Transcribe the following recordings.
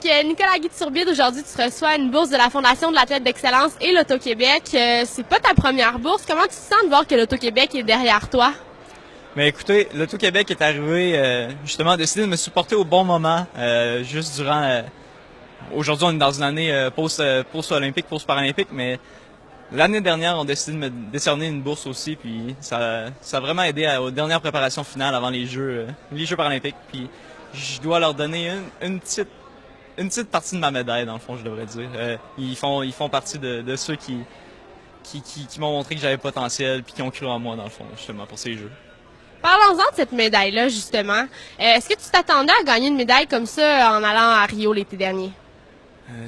Donc, Nicolas Guy-Turbide, aujourd'hui, tu reçois une bourse de la Fondation de l'athlète d'excellence et l'Auto-Québec. C'est pas ta première bourse. Comment tu te sens de voir que l'Auto-Québec est derrière toi? Mais écoutez, l'Auto-Québec est arrivé, justement, a décidé de me supporter au bon moment, juste durant... aujourd'hui, on est dans une année post-olympique, post-paralympique, mais l'année dernière, on a décidé de me décerner une bourse aussi, puis ça a vraiment aidé aux dernières préparations finales avant les Jeux paralympiques. Puis je dois leur donner une petite partie de ma médaille, dans le fond, je devrais dire. Ils font partie de ceux qui m'ont montré que j'avais potentiel, puis qui ont cru en moi, dans le fond, justement, pour ces Jeux. Parlons-en de cette médaille-là, justement. Est-ce que tu t'attendais à gagner une médaille comme ça en allant à Rio l'été dernier?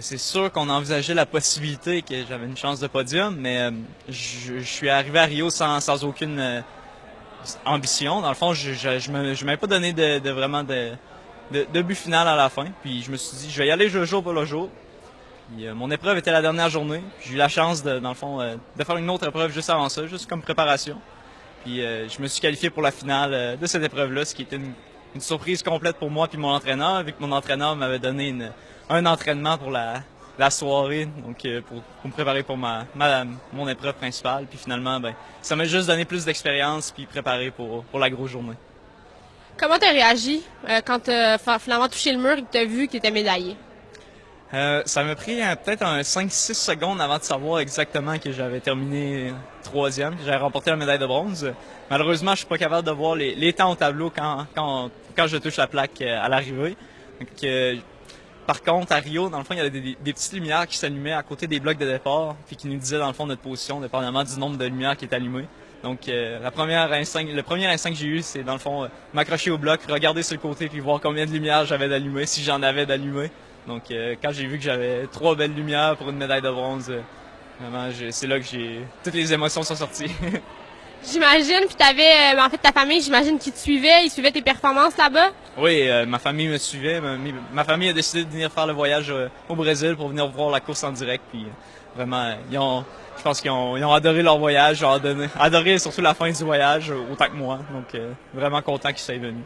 C'est sûr qu'on envisageait la possibilité que j'avais une chance de podium, mais je suis arrivé à Rio sans aucune ambition. Dans le fond, je m'avais pas donné de but final à la fin. Puis je me suis dit, je vais y aller jour pour le jour. Puis, mon épreuve était la dernière journée. J'ai eu la chance, dans le fond, de faire une autre épreuve juste avant ça, juste comme préparation. Puis je me suis qualifié pour la finale de cette épreuve-là, ce qui était une surprise complète pour moi puis mon entraîneur, vu que mon entraîneur m'avait donné un entraînement pour la soirée, donc pour me préparer pour mon épreuve principale. Puis finalement, ça m'a juste donné plus d'expérience puis préparé pour la grosse journée. Comment tu as réagi quand tu as finalement touché le mur et que tu as vu que tu étais médaillé? Ça m'a pris peut-être 5-6 secondes avant de savoir exactement que j'avais terminé troisième, que j'avais remporté la médaille de bronze. Malheureusement, je suis pas capable de voir les temps au tableau quand je touche la plaque à l'arrivée. Par contre, à Rio, dans le fond, il y avait des petites lumières qui s'allumaient à côté des blocs de départ, puis qui nous disaient, dans le fond, notre position, dépendamment du nombre de lumières qui est allumé. Donc, le premier instinct que j'ai eu, c'est, dans le fond, m'accrocher au bloc, regarder sur le côté, puis voir combien de lumières j'avais d'allumées, si j'en avais d'allumées. Donc, quand j'ai vu que j'avais 3 belles lumières pour une médaille de bronze, vraiment, c'est là que toutes les émotions sont sorties. J'imagine, puis t'avais, en fait, ta famille, j'imagine qu'ils te suivaient, ils suivaient tes performances là-bas? Oui, ma famille me suivait. Ma famille a décidé de venir faire le voyage au Brésil pour venir voir la course en direct. Puis vraiment, je pense qu'ils ont adoré leur voyage, ils ont adoré surtout la fin du voyage, autant que moi. Donc, vraiment content qu'ils soient venus.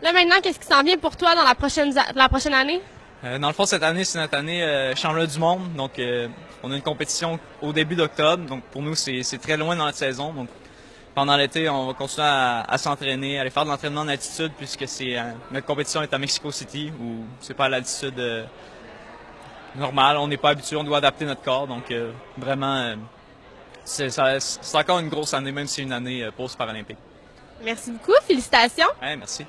Là, maintenant, qu'est-ce qui s'en vient pour toi dans la prochaine année? Dans le fond, cette année, c'est notre année championnat du monde. Donc, on a une compétition au début d'octobre. Donc, pour nous, c'est très loin dans notre saison. Donc, pendant l'été, on va continuer à s'entraîner, aller faire de l'entraînement en altitude, puisque notre compétition est à Mexico City, où c'est pas à l'altitude normale. On n'est pas habitué, on doit adapter notre corps. Donc, vraiment, c'est encore une grosse année, même si c'est une année post-paralympique. Merci beaucoup, félicitations. Ouais, merci.